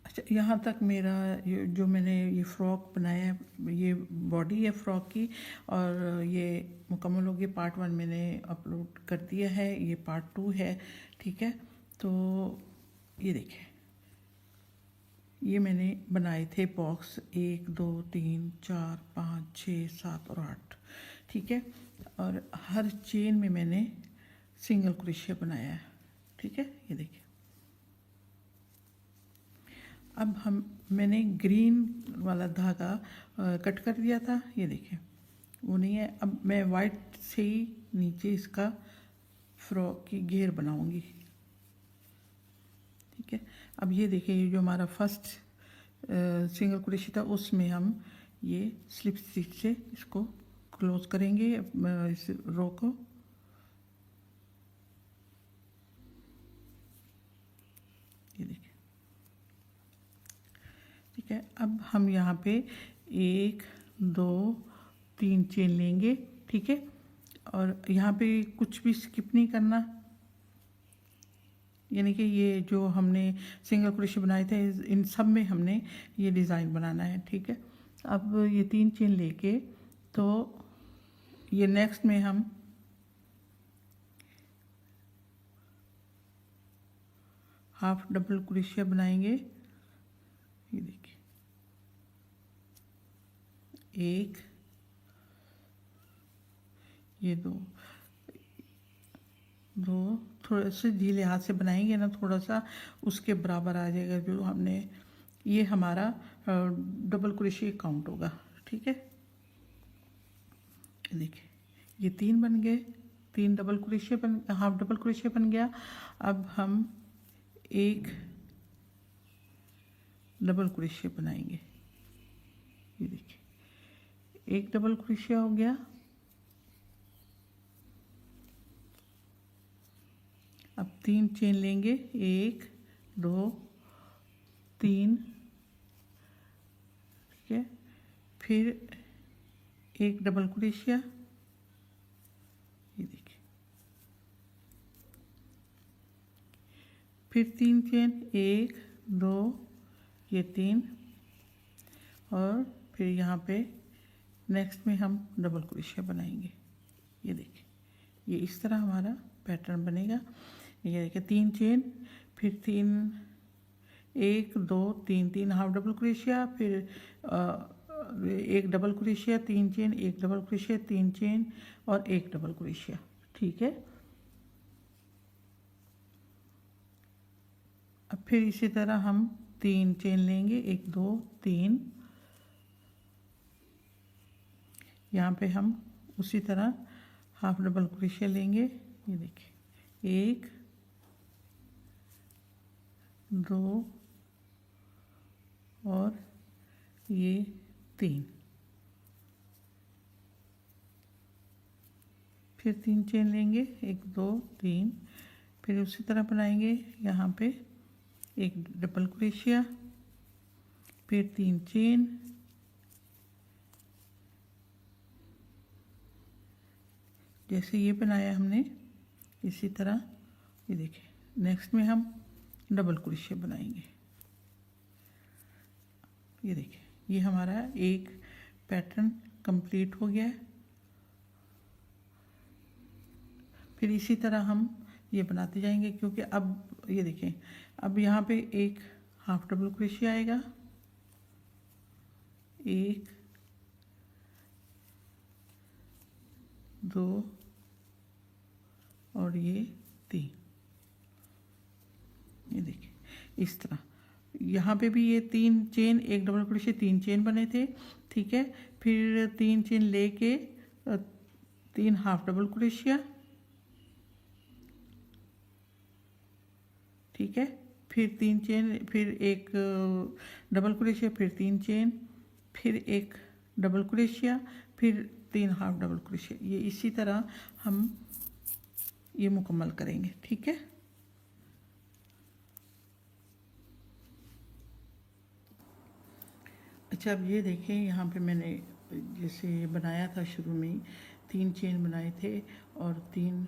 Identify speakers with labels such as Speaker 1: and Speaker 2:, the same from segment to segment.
Speaker 1: अच्छा, यहाँ तक मेरा ये जो मैंने ये फ़्रॉक बनाया है, ये बॉडी है फ़्रॉक की, और ये मुकम्मल हो गया। पार्ट 1 मैंने अपलोड कर दिया है, ये पार्ट 2 है। ठीक है, तो ये देखिए, ये मैंने बनाए थे बॉक्स 1 2 3 4 5 6 7 और 8। ठीक है, और हर चेन में मैंने सिंगल क्रोशिया बनाया है। ठीक है, ये देखिए। अब मैंने ग्रीन वाला धागा कट कर दिया था, ये देखिए वो नहीं है। अब मैं वाइट से ही नीचे इसका फ्रॉक की घेर बनाऊंगी। ठीक है, अब ये देखिए, ये जो हमारा फर्स्ट सिंगल क्रोशे था उसमें हम ये स्लिप स्टिच से इसको क्लोज करेंगे, इस रो को। ये देखिए, ठीक है। अब हम यहाँ पे 1 2 3 चेन लेंगे। ठीक है, और यहाँ पे कुछ भी स्किप नहीं करना, यानी कि ये जो हमने सिंगल क्रोशे बनाए थे इन सब में हमने ये डिज़ाइन बनाना है। ठीक है, अब ये 3 चेन लेके तो ये नेक्स्ट में हम हाफ डबल क्रोशिया बनाएंगे। ये देखिए, 1, ये 2 थोड़ा से ढीले हाथ से बनाएंगे ना, थोड़ा सा उसके बराबर आ जाएगा जो हमने, ये हमारा डबल क्रोशिया काउंट होगा। ठीक है, देखिए ये 3 बन गए, 3 डबल क्रोशिया बन, हाफ डबल क्रोशिया बन गया। अब हम 1 डबल क्रोशिया बनाएंगे। ये देखिए, 1 डबल क्रोशिया हो गया। अब 3 चेन लेंगे, 1 2 3। ठीक है, फिर 1 डबल क्रोशिया। ये देखिए, फिर 3 चेन, 1 2, ये 3, और फिर यहाँ पे नेक्स्ट में हम डबल क्रोशिया बनाएंगे। ये देखिए, ये इस तरह हमारा पैटर्न बनेगा। ये देखिए, 3 चेन, फिर 3 1 2 3 3 हाफ डबल क्रोशिया, फिर 1 double crochet, 3 chain, 1 double crochet, 3 chain और 1 डबल क्रोशिया। ठीक है, अब फिर इसी तरह हम 3 चेन लेंगे, 1 2 3। यहाँ पे हम उसी तरह हाफ डबल क्रोशिया लेंगे। ये देखिए, 1 2 और ये 3, फिर 3 चेन लेंगे, 1 2 3, फिर उसी तरह बनाएंगे। यहाँ पे 1 डबल क्रोशिया, फिर 3 चेन, जैसे ये बनाया हमने इसी तरह। ये देखिए, नेक्स्ट में हम डबल क्रोशिया बनाएंगे। ये देखिए, ये हमारा एक पैटर्न कंप्लीट हो गया है। फिर इसी तरह हम ये बनाते जाएंगे, क्योंकि अब ये देखें, अब यहाँ पे एक हाफ डबल क्रोशिया आएगा, 1 2 और ये 3। ये देखिए, इस तरह यहाँ पे भी ये 3 चेन, 1 डबल क्रोशिया, 3 चेन बने थे। ठीक है, फिर 3 चेन लेके 3 हाफ डबल क्रोशिया। ठीक है, फिर 3 चेन, फिर 1 डबल क्रोशिया, फिर 3 चेन, फिर 1 डबल क्रोशिया, फिर 3 हाफ डबल क्रोशिया। ये इसी तरह हम ये मुकम्मल करेंगे। ठीक है, अच्छा, अब ये देखें, यहाँ पे मैंने जैसे बनाया था शुरू में ही 3 चेन बनाए थे, और 3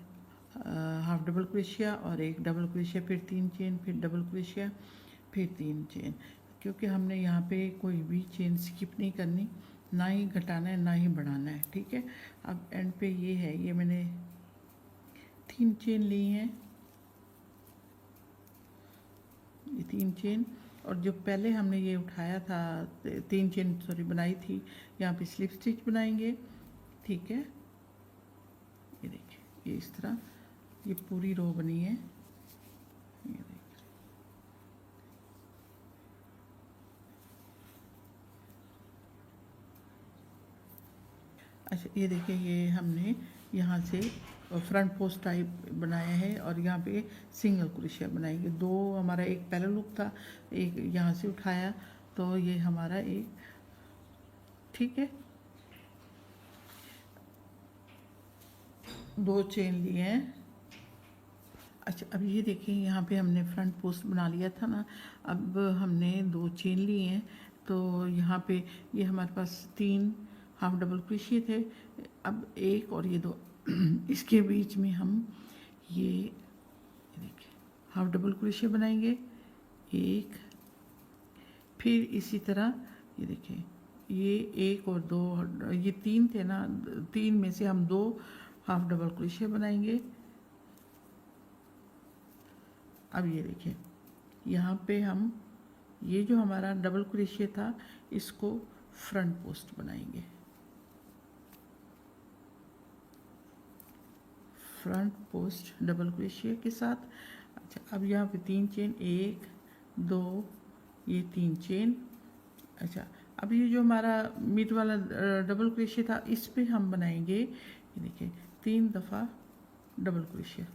Speaker 1: हाफ डबल क्रोशिया और 1 डबल क्रोशिया, फिर 3 चेन, फिर डबल क्रोशिया, फिर 3 चेन। क्योंकि हमने यहाँ पे कोई भी चेन स्किप नहीं करनी, ना ही घटाना है ना ही बढ़ाना है, ठीक है। अब एंड पे ये है, ये मैंने 3 चेन ली हैं, ये 3 चेन, और जो पहले हमने ये उठाया था 3 चेन सॉरी बनाई थी, यहाँ पे स्लिप स्टिच बनाएंगे, ठीक है। ये देखिए, ये इस तरह ये पूरी रो बनी है, ये देखिए। अच्छा, ये देखिए, ये हमने यहाँ से फ्रंट पोस्ट टाइप बनाया है और यहाँ पे सिंगल क्रोशिया बनाएंगे। 2 हमारा, एक पहला लूप था, एक यहाँ से उठाया, तो ये हमारा एक, ठीक है, 2 चेन लिए हैं। अच्छा, अब ये देखिए, यहाँ पे हमने फ्रंट पोस्ट बना लिया था ना, अब हमने 2 चेन लिए हैं, तो यहाँ पे ये हमारे पास 3 हाफ डबल क्रोशिया थे। अब एक और ये 2 इसके बीच में हम ये देखिए हाफ डबल क्रोशिया बनाएंगे, एक, फिर इसी तरह ये देखिए, ये 1 और 2, ये 3 थे ना, 3 में से हम 2 हाफ डबल क्रोशिया बनाएंगे। अब ये देखिए, यहाँ पे हम ये जो हमारा डबल क्रोशिया था, इसको फ्रंट पोस्ट बनाएंगे, फ्रंट पोस्ट डबल क्रोशिया के साथ। अच्छा, अब यहाँ पे 3 चेन, 1 2, ये 3 चेन। अच्छा, अब ये जो हमारा मिड वाला डबल क्रोशिया था, इस पे हम बनाएंगे, ये देखिए 3 दफ़ा डबल क्रोशिया,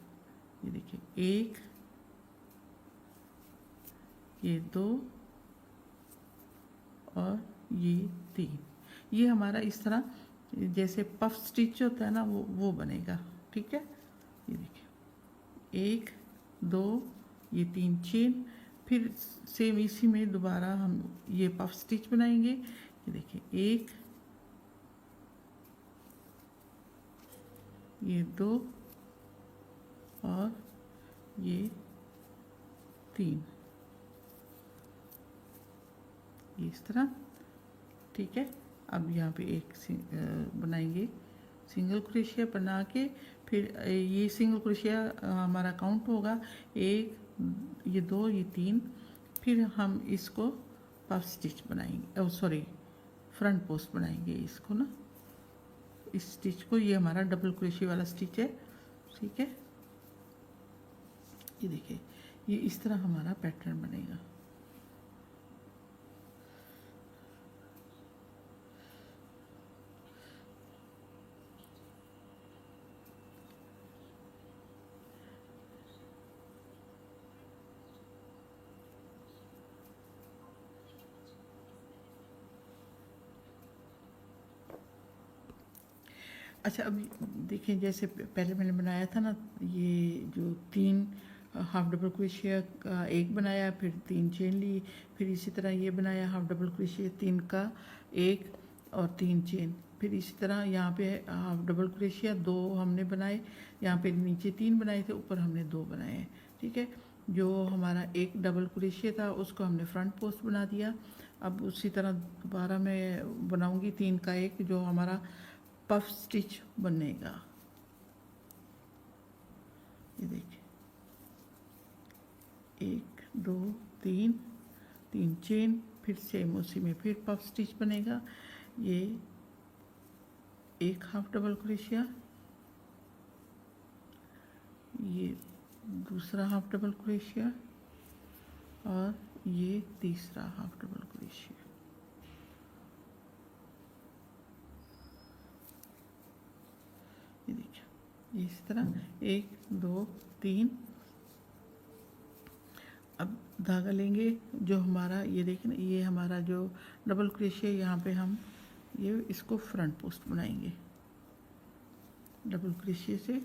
Speaker 1: ये देखिए 1, ये 2 और ये 3। ये हमारा इस तरह जैसे पफ स्टिच होता है ना, वो बनेगा, ठीक है। ये देखिए 1 2, ये 3 चेन, फिर सेम इसी में दोबारा हम ये पफ स्टिच बनाएंगे। ये देखिए 1, ये 2 और ये 3, ये इस तरह, ठीक है। अब यहाँ पे एक बनाएंगे सिंगल क्रोशिया बना के, फिर ये सिंगल क्रोशिया हमारा काउंट होगा 1, ये 2, ये 3, फिर हम इसको पफ स्टिच बनाएंगे, सॉरी फ्रंट पोस्ट बनाएंगे इसको ना, इस स्टिच को, ये हमारा डबल क्रोशिया वाला स्टिच है, ठीक है। ये देखिए, ये इस तरह हमारा पैटर्न बनेगा। अच्छा, अब देखिए, जैसे पहले मैंने बनाया था ना, ये जो 3 हाफ डबल क्रोशिया का एक बनाया, फिर 3 चेन ली, फिर इसी तरह ये बनाया हाफ डबल क्रोशिया 3 का एक और 3 चेन, फिर इसी तरह यहाँ पे हाफ डबल क्रोशिया 2 हमने बनाए, यहाँ पे नीचे 3 बनाए थे, ऊपर हमने 2 बनाए हैं, ठीक है। जो हमारा एक डबल क्रोशिया था, उसको हमने फ्रंट पोस्ट बना दिया। अब उसी तरह दोबारा मैं बनाऊंगी 3 का एक, जो हमारा पफ स्टिच बनेगा। ये देखिए 1 2 3, 3 चेन, फिर सेम उसी में फिर पफ स्टिच बनेगा। ये एक हाफ डबल क्रोशिया, ये दूसरा हाफ डबल क्रोशिया और ये तीसरा हाफ डबल क्रोशिया। ये देखिए, इस तरह 1 2 3। अब धागा लेंगे जो हमारा, ये देखिए ना, ये हमारा जो डबल क्रोशिया, यहाँ पे हम ये इसको फ्रंट पोस्ट बनाएंगे, डबल क्रोशिया से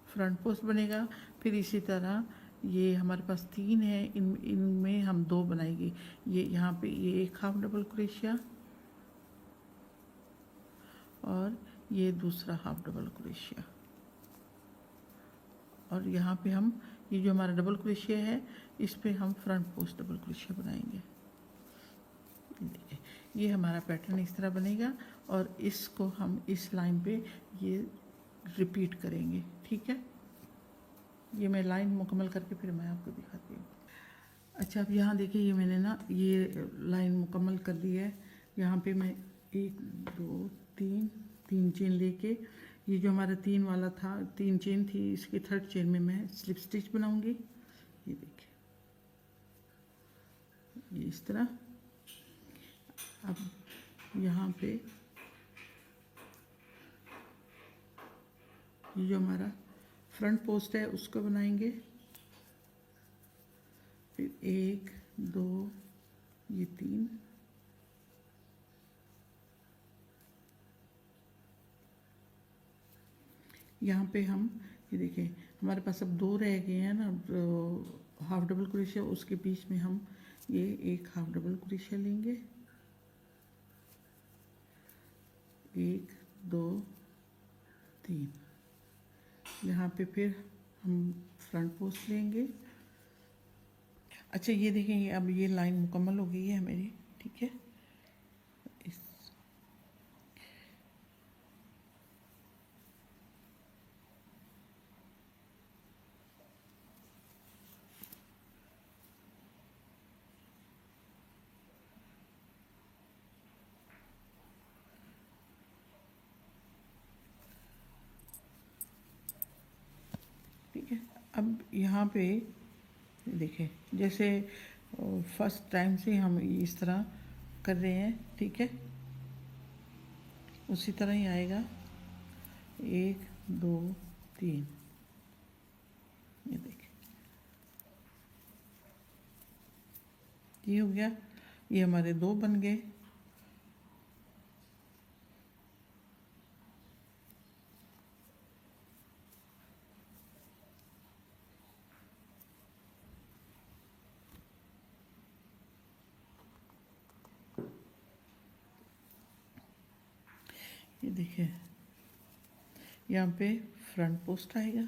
Speaker 1: फ्रंट पोस्ट बनेगा। फिर इसी तरह ये हमारे पास 3 है, इनमें हम 2 बनाएंगे। ये यहाँ पे ये एक हाफ डबल क्रोशिया और ये दूसरा हाफ डबल क्रोशिया, और यहाँ पे हम ये जो हमारा डबल क्रोशिया है, इस पे हम फ्रंट पोस्ट डबल क्रोशिया बनाएंगे। देखिए ये हमारा पैटर्न इस तरह बनेगा और इसको हम इस लाइन पे ये रिपीट करेंगे। ठीक है, ये मैं लाइन मुकम्मल करके फिर मैं आपको दिखाती हूँ। अच्छा, अब यहाँ देखिए ये मैंने ना ये लाइन मुकम्मल कर दी है। यहाँ पे मैं 1 2 3 3 चेन लेके, ये जो हमारा 3 वाला था, 3 चेन थी, इसके थर्ड चेन में मैं स्लिप स्टिच बनाऊंगी। ये देखिए ये इस तरह। अब यहाँ पे ये जो हमारा फ्रंट पोस्ट है उसको बनाएंगे, फिर 1 2 ये 3, यहाँ पे हम ये देखें हमारे पास अब 2 रह गए हैं ना, हाफ डबल क्रोशिया, उसके बीच में हम ये एक हाफ डबल क्रोशिया लेंगे, 1 2 3। यहाँ पे फिर हम फ्रंट पोस्ट लेंगे। अच्छा ये देखें अब ये लाइन मुकम्मल हो गई है मेरी। ठीक है, इस ठीक है, अब यहाँ पे देखिए जैसे फर्स्ट टाइम से हम इस तरह कर रहे हैं। ठीक है, उसी तरह ही आएगा, 1 2 3। ये देखिए ये हो गया, ये हमारे 2 बन गए। ये देखिए यहाँ पे फ्रंट पोस्ट आएगा।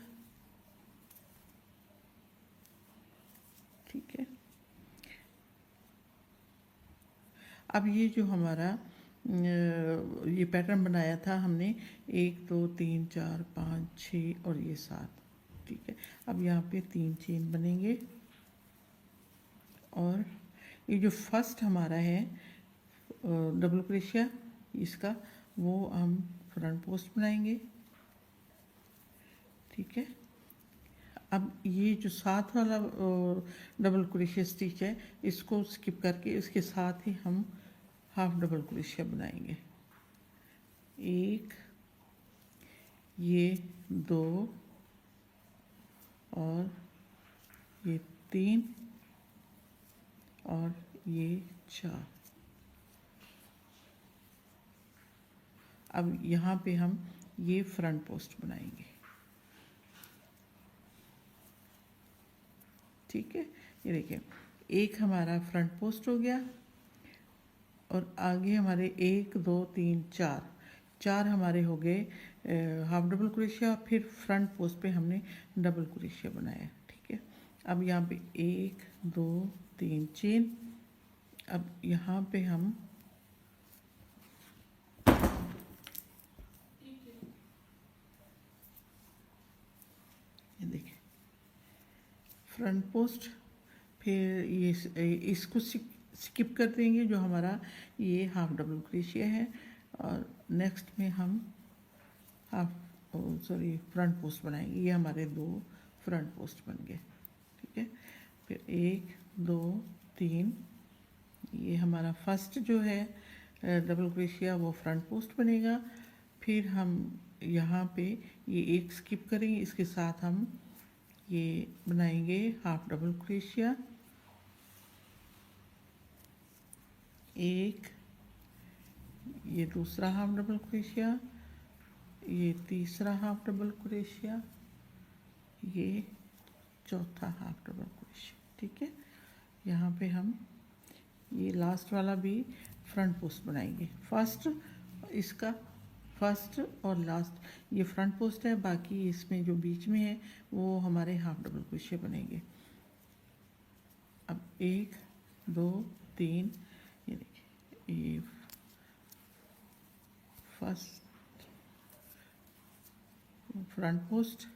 Speaker 1: ठीक है, अब ये जो हमारा ये पैटर्न बनाया था हमने 1 2 3 4 5 6 और ये 7। ठीक है, अब यहाँ पे 3 चेन बनेंगे और ये जो फर्स्ट हमारा है डबल क्रोशिया इसका, वो हम फ्रंट पोस्ट बनाएंगे। ठीक है, अब ये जो 7 वाला डबल क्रोशिया स्टिच है इसको स्किप करके इसके साथ ही हम हाफ डबल क्रोशिया बनाएंगे। 1 ये 2 और ये 3 और ये 4। अब यहाँ पे हम ये फ्रंट पोस्ट बनाएंगे। ठीक है, ये देखिए एक हमारा फ्रंट पोस्ट हो गया और आगे हमारे 1 2 3 4 हमारे हो गए हाफ डबल क्रोशिया, फिर फ्रंट पोस्ट पे हमने डबल क्रोशिया बनाया। ठीक है, अब यहाँ पे 1 2 3 चेन। अब यहाँ पे हम ये देखिए फ्रंट पोस्ट, फिर ये इसको स्किप कर देंगे जो हमारा ये हाफ डबल क्रोशिया है, और नेक्स्ट में हम फ्रंट पोस्ट बनाएंगे। ये हमारे 2 फ्रंट पोस्ट बन गए। ठीक है, फिर 1 2 3, ये हमारा फर्स्ट जो है डबल क्रोशिया वो फ्रंट पोस्ट बनेगा। फिर हम यहाँ पे ये एक स्किप करेंगे, इसके साथ हम ये बनाएंगे हाफ डबल क्रोशिया, 1 ये दूसरा हाफ डबल क्रोशिया, ये तीसरा हाफ डबल क्रोशिया, ये चौथा हाफ डबल क्रोशिया। ठीक है, यहाँ पे हम ये लास्ट वाला भी फ्रंट पोस्ट बनाएंगे। फर्स्ट इसका फर्स्ट और लास्ट ये फ्रंट पोस्ट है, बाकी इसमें जो बीच में है वो हमारे हाफ डबल क्रोशिया बनेंगे। अब 1 2 3 ये देखिए ये फर्स्ट फ्रंट पोस्ट,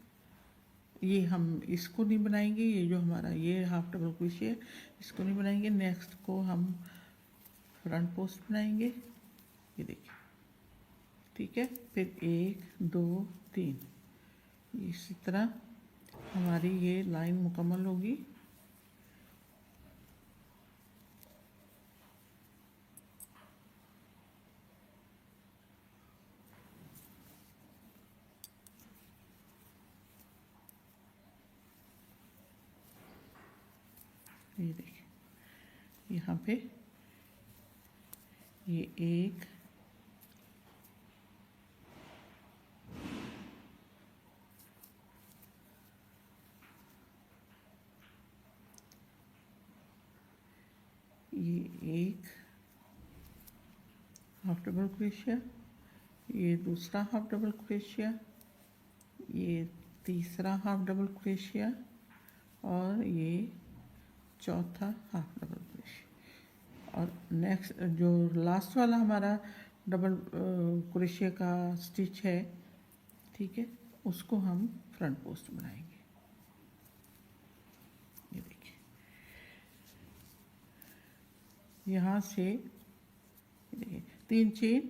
Speaker 1: ये हम इसको नहीं बनाएंगे, ये जो हमारा ये हाफ डबल क्रोशिया है इसको नहीं बनाएंगे। नेक्स्ट को हम फ्रंट पोस्ट बनाएंगे, ये देखिए, ठीक है। फिर 1 2 3, इसी तरह हमारी ये लाइन मुकम्मल होगी। ये देखिए यहाँ पे ये 1 ये 1 हाफ डबल क्रोशिया, ये दूसरा हाफ डबल क्रोशिया, ये तीसरा हाफ डबल क्रोशिया और ये चौथा हाफ डबल क्रोशिया। और नेक्स्ट जो लास्ट वाला हमारा डबल क्रोशिया का स्टिच है, ठीक है, उसको हम फ्रंट पोस्ट बनाएंगे। ये देखिए यहाँ से देखिए 3 चेन,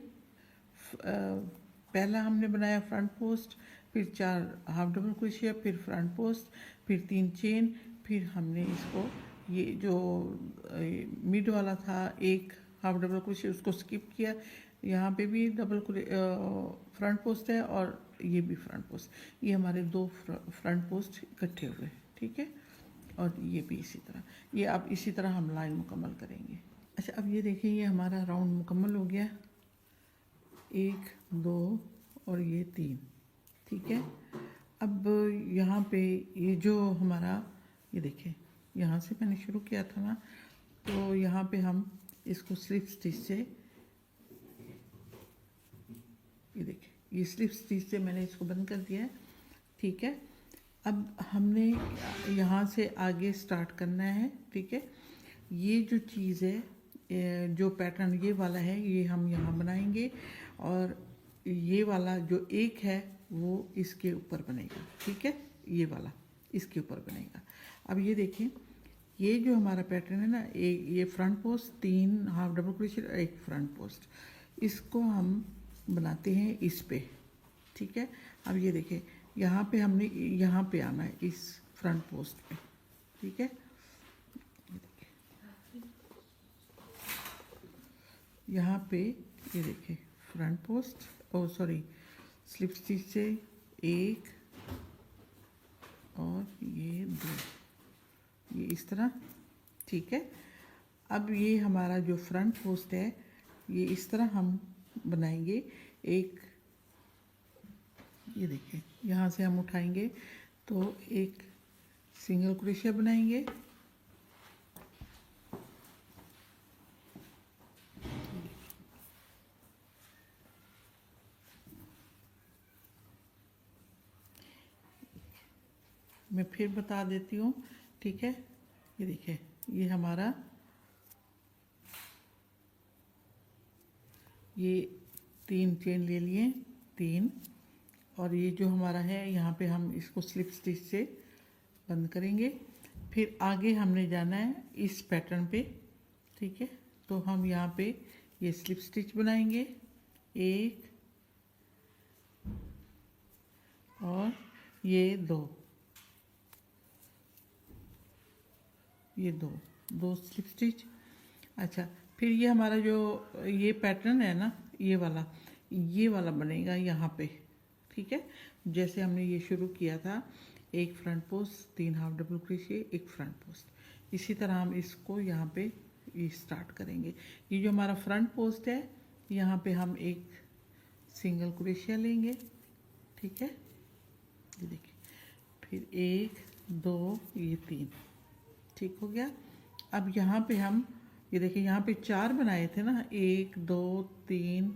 Speaker 1: पहला हमने बनाया फ्रंट पोस्ट, फिर 4 हाफ डबल क्रोशिया, फिर फ्रंट पोस्ट, फिर 3 चेन, फिर हमने इसको ये जो मिड वाला था 1 हाफ डबल क्रोशिया उसको स्किप किया। यहाँ पे भी डबल फ्रंट पोस्ट है और ये भी फ्रंट पोस्ट, ये हमारे 2 फ्रंट पोस्ट इकट्ठे हुए, ठीक है। और ये भी इसी तरह, ये अब इसी तरह हम लाइन मुकम्मल करेंगे। अच्छा, अब ये देखिए ये हमारा राउंड मुकम्मल हो गया, 1 2 और ये 3, ठीक है। अब यहाँ पे ये जो हमारा, ये देखिए यहाँ से मैंने शुरू किया था ना, तो यहाँ पे हम इसको स्लिप स्टिच से, ये देखिए ये स्लिप स्टिच से मैंने इसको बंद कर दिया है, ठीक है। अब हमने यहाँ से आगे स्टार्ट करना है, ठीक है। ये जो चीज़ है, जो पैटर्न ये वाला है, ये हम यहाँ बनाएंगे और ये वाला जो एक है वो इसके ऊपर बनेगा, ठीक है। ये वाला इसके ऊपर बनेगा। अब ये देखें, ये जो हमारा पैटर्न है ना, ये front post, 3 half double crochet, 1 front post, इसको हम बनाते हैं इस पे, ठीक है। अब ये देखें यहाँ पे हमने यहाँ पे आना है इस फ्रंट पोस्ट पे, ठीक है। यहाँ पे ये देखिए फ्रंट पोस्ट, ओ सॉरी स्लिप स्टिच से 1 और ये 2, ये इस तरह, ठीक है। अब ये हमारा जो फ्रंट पोस्ट है ये इस तरह हम बनाएंगे। एक ये देखिए यहाँ से हम उठाएंगे तो एक सिंगल क्रोशिया बनाएंगे, मैं फिर बता देती हूँ, ठीक है। ये देखिए ये हमारा ये 3 चेन ले लिए, 3, और ये जो हमारा है यहाँ पे हम इसको स्लिप स्टिच से बंद करेंगे। फिर आगे हमने जाना है इस पैटर्न पे, ठीक है। तो हम यहाँ पे ये स्लिप स्टिच बनाएंगे, 1 और ये 2, ये 2 स्लिप स्टिच। अच्छा, फिर ये हमारा जो ये पैटर्न है ना, ये वाला बनेगा यहाँ पे, ठीक है। जैसे हमने ये शुरू किया था, 1 front post, 3 half double crochet, 1 front post, इसी तरह हम इसको यहाँ पे ये स्टार्ट करेंगे। ये जो हमारा फ्रंट पोस्ट है, यहाँ पे हम एक सिंगल क्रोशिया लेंगे, ठीक है। ये देखिए फिर 1 2 ये 3, ठीक हो गया। अब यहाँ पे हम ये देखिए यहाँ पे 4 बनाए थे ना, 1 2 3,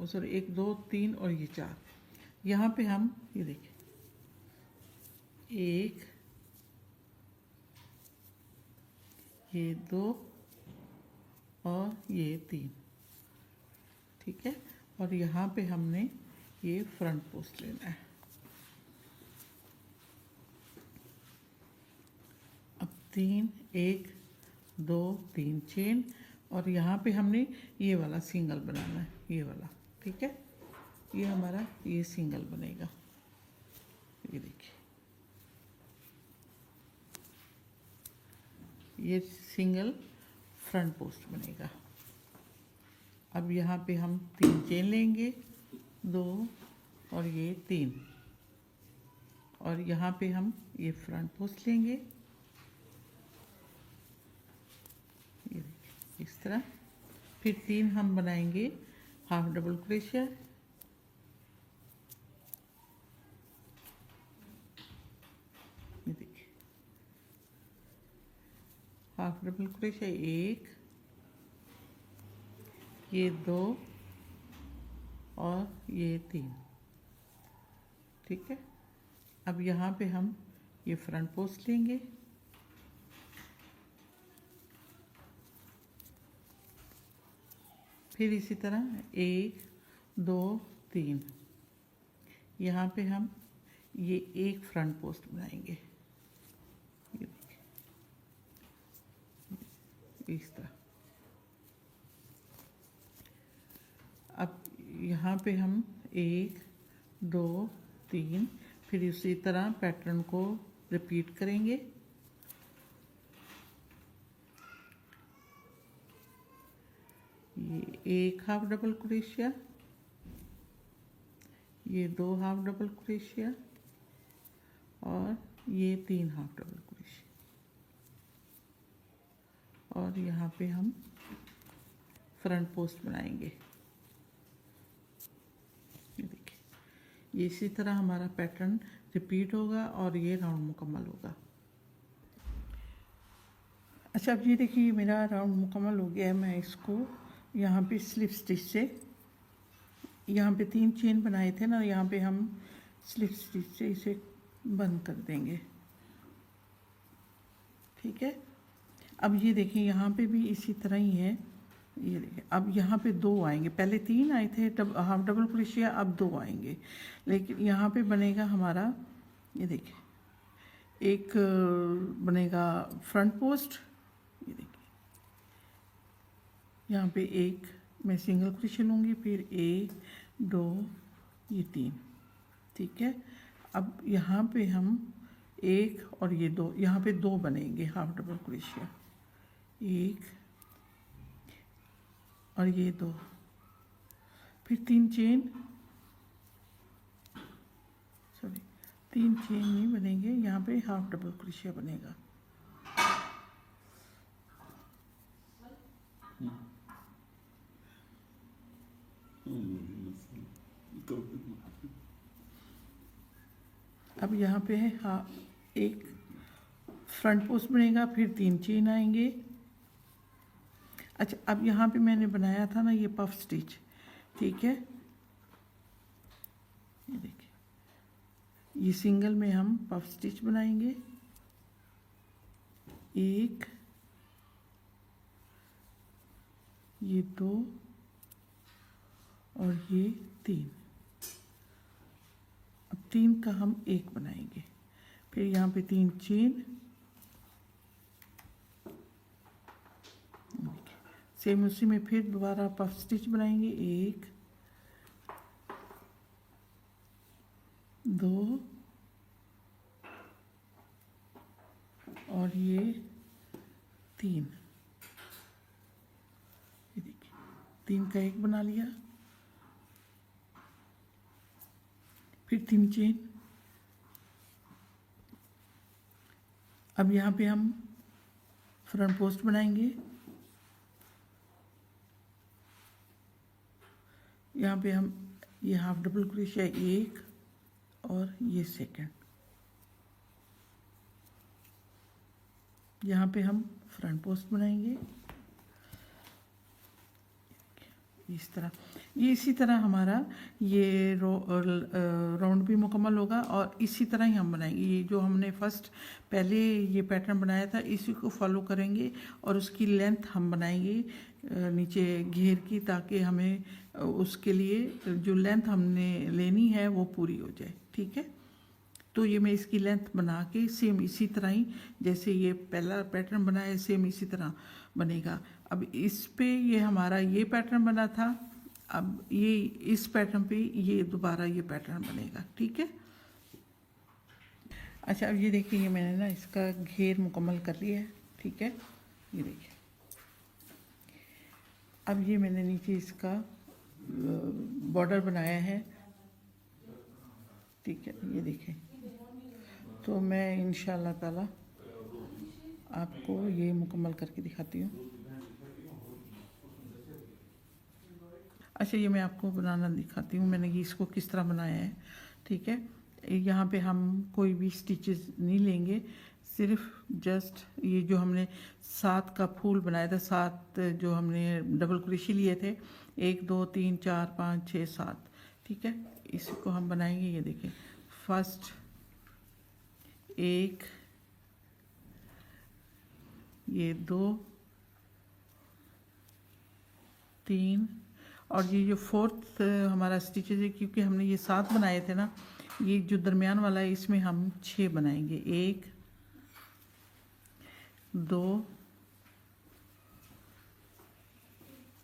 Speaker 1: सॉरी 1 2 3 और ये 4, यहाँ पे हम ये देखिए 1 ये 2 और ये 3, ठीक है। और यहाँ पे हमने ये फ्रंट पोस्ट लेना है। अब 3 1 2 3 चेन, और यहाँ पे हमने ये वाला सिंगल बनाना है, ये वाला, ठीक है। ये हमारा ये सिंगल बनेगा, ये देखिए ये सिंगल फ्रंट पोस्ट बनेगा। अब यहाँ पे हम 3 चेन लेंगे, 2 और ये 3, और यहाँ पे हम ये फ्रंट पोस्ट लेंगे, ये देखिए इस तरह। फिर 3 हम बनाएंगे हाफ डबल क्रोशिया, ये देखिए हाफ डबल क्रोशिया, 1, ये 2 और ये 3, ठीक है। अब यहाँ पे हम ये फ्रंट पोस्ट लेंगे, फिर इसी तरह 1 2 3, यहाँ पे हम ये एक फ्रंट पोस्ट बनाएंगे, ये देखिए इस तरह। अब यहाँ पे हम 1 2 3, फिर उसी तरह पैटर्न को रिपीट करेंगे। ये एक हाफ डबल क्रोशिया, ये 2 हाफ डबल क्रोशिया, और ये 3 हाफ डबल क्रोशिया, और यहाँ पे हम फ्रंट पोस्ट बनाएंगे, ये देखिए। ये इसी तरह हमारा पैटर्न रिपीट होगा और ये राउंड मुकम्मल होगा। अच्छा, अब ये देखिए मेरा राउंड मुकम्मल हो गया है। मैं इसको यहाँ पे स्लिप स्टिच से, यहाँ पे 3 चेन बनाए थे ना, यहाँ पे हम स्लिप स्टिच से इसे बंद कर देंगे, ठीक है। अब ये देखिए यहाँ पे भी इसी तरह ही है, ये देखिए। अब यहाँ पे 2 आएंगे, पहले 3 आए थे हाफ डबल क्रोशिया, अब 2 आएंगे, लेकिन यहाँ पे बनेगा हमारा, ये देखिए एक बनेगा फ्रंट पोस्ट, ये देखिए यहाँ पे एक मैं सिंगल क्रोशिया लूँगी, फिर 1 2 ये 3, ठीक है। अब यहाँ पे हम 1 और ये 2, यहाँ पे 2 बनेंगे हाफ डबल क्रोशिया, 1 और ये 2, फिर 3 चेन, सॉरी 3 चेन नहीं बनेंगे, यहाँ पे हाफ डबल क्रोशिया बनेगा। अब यहाँ पे है एक फ्रंट पोस्ट बनेगा, फिर 3 चेन आएंगे। अच्छा, अब यहाँ पे मैंने बनाया था ना ये पफ स्टिच, ठीक है। ये देखिए ये सिंगल में हम पफ स्टिच बनाएंगे, 1 ये 2 और ये 3। अब 3 का हम 1 बनाएंगे, फिर यहाँ पे 3 चेन, सेम उसी में फिर दोबारा पफ स्टिच बनाएंगे, 1 2 और ये 3, ये देखिए 3 का 1 बना लिया, फिर 3 चेन। अब यहाँ पे हम फ्रंट पोस्ट बनाएंगे, यहाँ पे हम ये हाफ डबल क्रोशिया 1 और ये सेकंड, यहाँ पे हम फ्रंट पोस्ट बनाएंगे, इस तरह, ये इसी तरह हमारा ये राउंड भी मुकम्मल होगा और इसी तरह ही हम बनाएंगे। ये जो हमने फर्स्ट पहले ये पैटर्न बनाया था इसी को फॉलो करेंगे और उसकी लेंथ हम बनाएंगे नीचे घेर की, ताकि हमें उसके लिए जो लेंथ हमने लेनी है वो पूरी हो जाए। ठीक है, तो ये मैं इसकी लेंथ बना के सेम इसी तरह ही जैसे ये पहला पैटर्न बना है सेम इसी तरह बनेगा। अब इस पे ये हमारा ये पैटर्न बना था, अब ये इस पैटर्न पे ये दोबारा ये पैटर्न बनेगा। ठीक है, अच्छा अब ये देखिए ये मैंने ना इसका घेर मुकम्मल कर लिया है। ठीक है, ये देखिए अब ये मैंने नीचे इसका बॉर्डर बनाया है। ठीक है, ये देखिए, तो मैं इंशाल्लाह ताला आपको ये मुकम्मल करके दिखाती हूँ। अच्छा ये मैं आपको बनाना दिखाती हूँ मैंने ये इसको किस तरह बनाया है। ठीक है, यहाँ पे हम कोई भी स्टिचेस नहीं लेंगे, सिर्फ जस्ट ये जो हमने 7 का फूल बनाया था, 7 जो हमने डबल क्रोशे लिए थे, 1 2 3 4 5 6 7। ठीक है, इसको हम बनाएंगे। ये देखिए फर्स्ट 1, ये 2 3 और ये जो 4th हमारा स्टिचेज है, क्योंकि हमने ये 7 बनाए थे ना, ये जो दरमियान वाला है इसमें हम 6 बनाएंगे। 1 2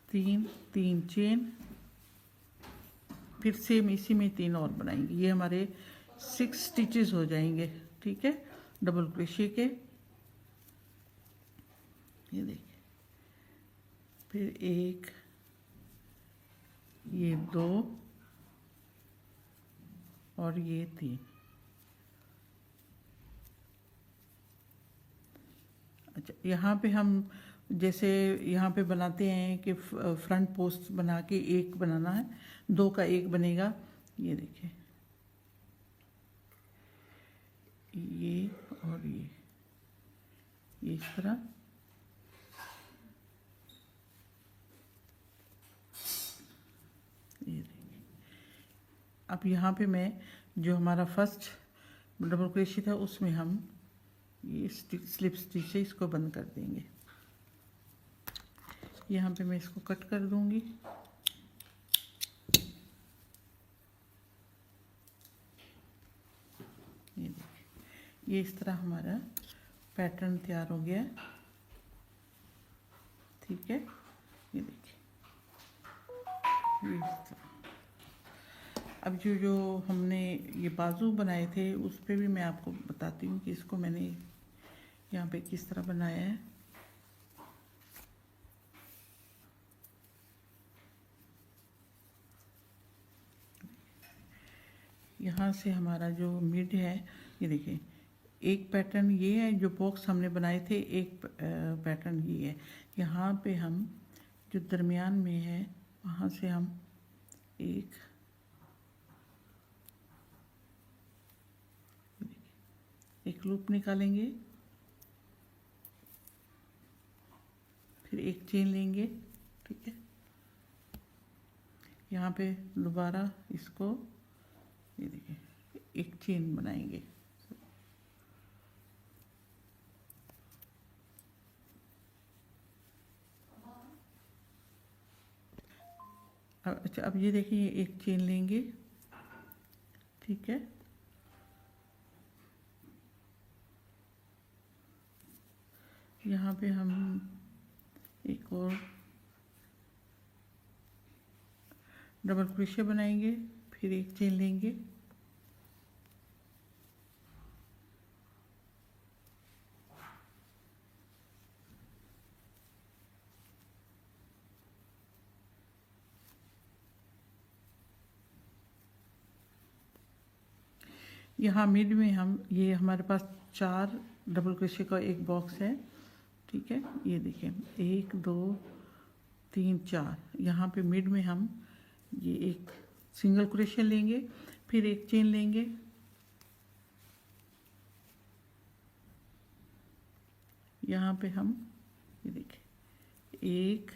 Speaker 1: 3 3 चेन, फिर सेम इसी में 3 और बनाएंगे। ये हमारे 6 स्टिचेस हो जाएंगे। ठीक है, डबल क्रोशे के। ये देखिए फिर 1, ये 2 और ये 3। अच्छा यहाँ पे हम जैसे यहाँ पे बनाते हैं कि फ्रंट पोस्ट बना के 1 बनाना है, 2 का 1 बनेगा। ये देखिए ये और ये इस तरह। ये देखिए अब यहाँ पे मैं जो हमारा फर्स्ट डबल क्रोशे था उसमें हम ये स्लिप स्टिच से इसको बंद कर देंगे। यहाँ पे मैं इसको कट कर दूंगी। ये देखिए ये इस तरह हमारा पैटर्न तैयार हो गया है। ठीक है, ये देखिए ये इस तरह। अब जो हमने ये बाजू बनाए थे उस पे भी मैं आपको बताती हूँ कि इसको मैंने यहाँ पे किस तरह बनाया है। यहाँ से हमारा जो मिड है, ये देखिए एक पैटर्न ये है जो बॉक्स हमने बनाए थे, एक पैटर्न ये है। यहाँ पे हम जो दरमियान में है वहाँ से हम एक लूप निकालेंगे, फिर एक चेन लेंगे। ठीक है, यहाँ पे दोबारा इसको ये देखिए एक चेन बनाएंगे। अच्छा अब ये देखिए एक चेन लेंगे। ठीक है, यहाँ पे हम एक और डबल क्रोशे बनाएंगे, फिर एक चेन लेंगे। यहाँ मिड में हम ये हमारे पास 4 डबल क्रोशे का एक बॉक्स है। ठीक है, ये देखिए 1 2 3 4। यहाँ पे मिड में हम ये एक सिंगल क्रोशे लेंगे, फिर एक चेन लेंगे। यहाँ पे हम ये देखिए 1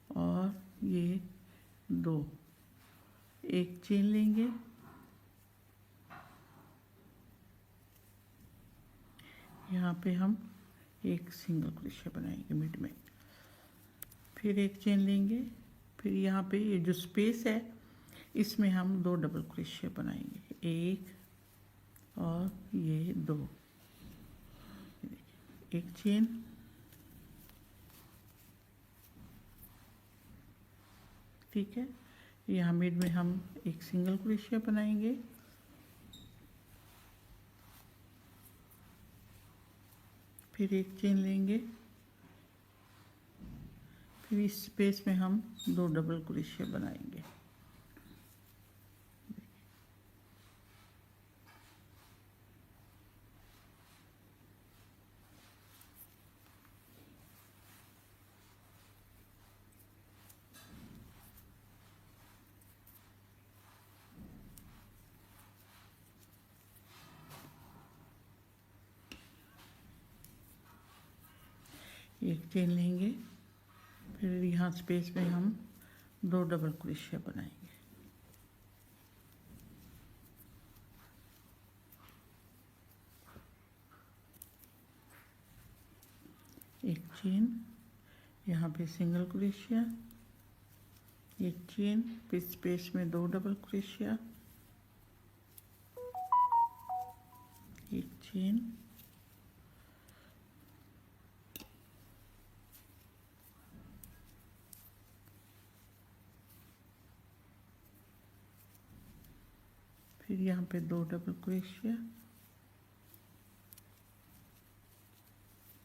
Speaker 1: और ये 2, एक चेन लेंगे, यहाँ पे हम एक सिंगल क्रोशिया बनाएंगे मिड में, फिर एक चेन लेंगे, फिर यहाँ पे ये जो स्पेस है इसमें हम 2 डबल क्रोशिया बनाएंगे, एक और ये 2, एक चेन, ठीक है। यहाँ मिड में हम एक सिंगल क्रोशिया बनाएंगे, फिर एक चेन लेंगे, फिर इस स्पेस में हम 2 डबल क्रोशिया बनाएंगे, एक चेन लेंगे, फिर यहाँ स्पेस में हम 2 डबल क्रोशिया बनाएंगे, एक चेन, यहाँ पे सिंगल क्रोशिया, एक चेन, फिर स्पेस में 2 डबल क्रोशिया, एक चेन, फिर यहाँ पे 2 डबल क्रोशिया,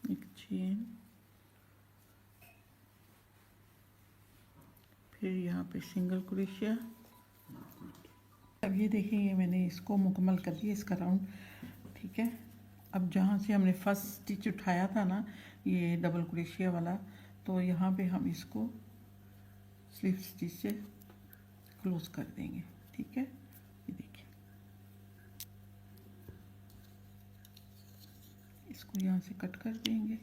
Speaker 1: एक चेन, फिर यहाँ पे सिंगल क्रोशिया। अब ये देखिए, ये मैंने इसको मुकम्मल कर दिया, इसका राउंड, ठीक है। अब जहाँ से हमने फर्स्ट स्टिच उठाया था ना, ये डबल क्रोशिया वाला, तो यहाँ पे हम इसको स्लिप स्टिच से क्लोज कर देंगे, ठीक है। ये देखिए, इसको यहाँ से कट कर देंगे,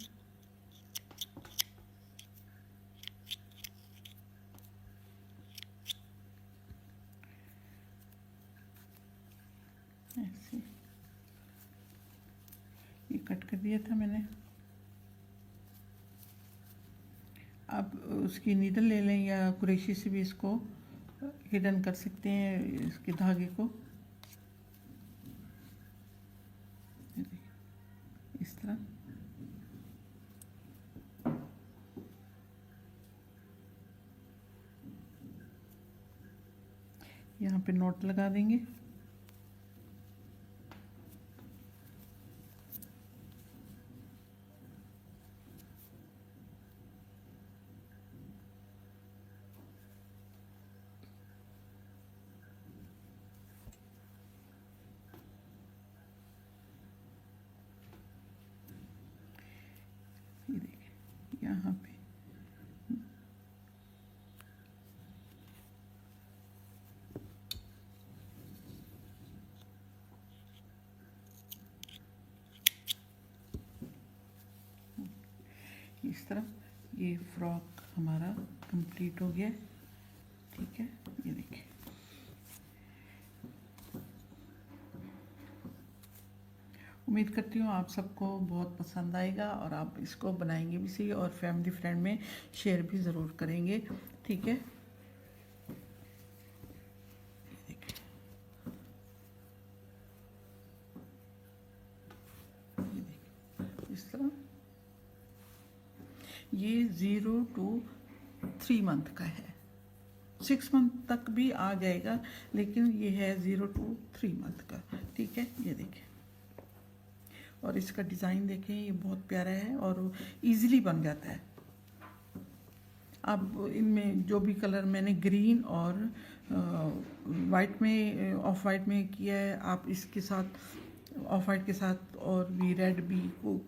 Speaker 1: ऐसे ये कट कर दिया था मैंने। आप उसकी नीडल ले लें या कुरेशी से भी इसको हिडन कर सकते हैं, इसके धागे को, इस तरह। यहाँ पे नॉट लगा देंगे, ये देखिए यहाँ पे इस तरह ये फ्रॉक हमारा कंप्लीट हो गया, ठीक है। ये देखिए, उम्मीद करती हूँ आप सबको बहुत पसंद आएगा और आप इसको बनाएंगे भी सही और फैमिली फ्रेंड में शेयर भी ज़रूर करेंगे, ठीक है। इस तरह ये 0 to 3 मंथ का है, 6 मंथ तक भी आ जाएगा, लेकिन ये है 0 to 3 मंथ का, ठीक है। ये देखें, और इसका डिज़ाइन देखें, ये बहुत प्यारा है और इजीली बन जाता है। अब इनमें जो भी कलर मैंने ग्रीन और वाइट में, ऑफ वाइट में किया है, आप इसके साथ ऑफ वाइट के साथ और भी रेड भी,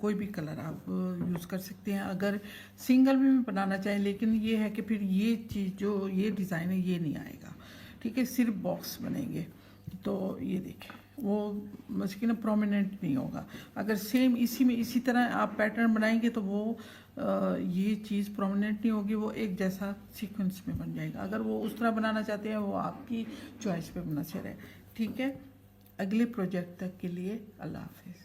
Speaker 1: कोई भी कलर आप यूज़ कर सकते हैं अगर सिंगल भी बनाना चाहें। लेकिन ये है कि फिर ये चीज़ जो ये डिज़ाइन है ये नहीं आएगा, ठीक है, सिर्फ बॉक्स बनेंगे। तो ये देखें, वो मस्किन प्रोमिनेंट नहीं होगा। अगर सेम इसी में इसी तरह आप पैटर्न बनाएंगे तो वो ये चीज़ प्रोमिनेंट नहीं होगी, वो एक जैसा सीक्वेंस में बन जाएगा। अगर वो उस तरह बनाना चाहते हैं वो आपकी चॉइस पे बना से रहे। ठीक है, अगले प्रोजेक्ट तक के लिए अल्लाह हाफिज़।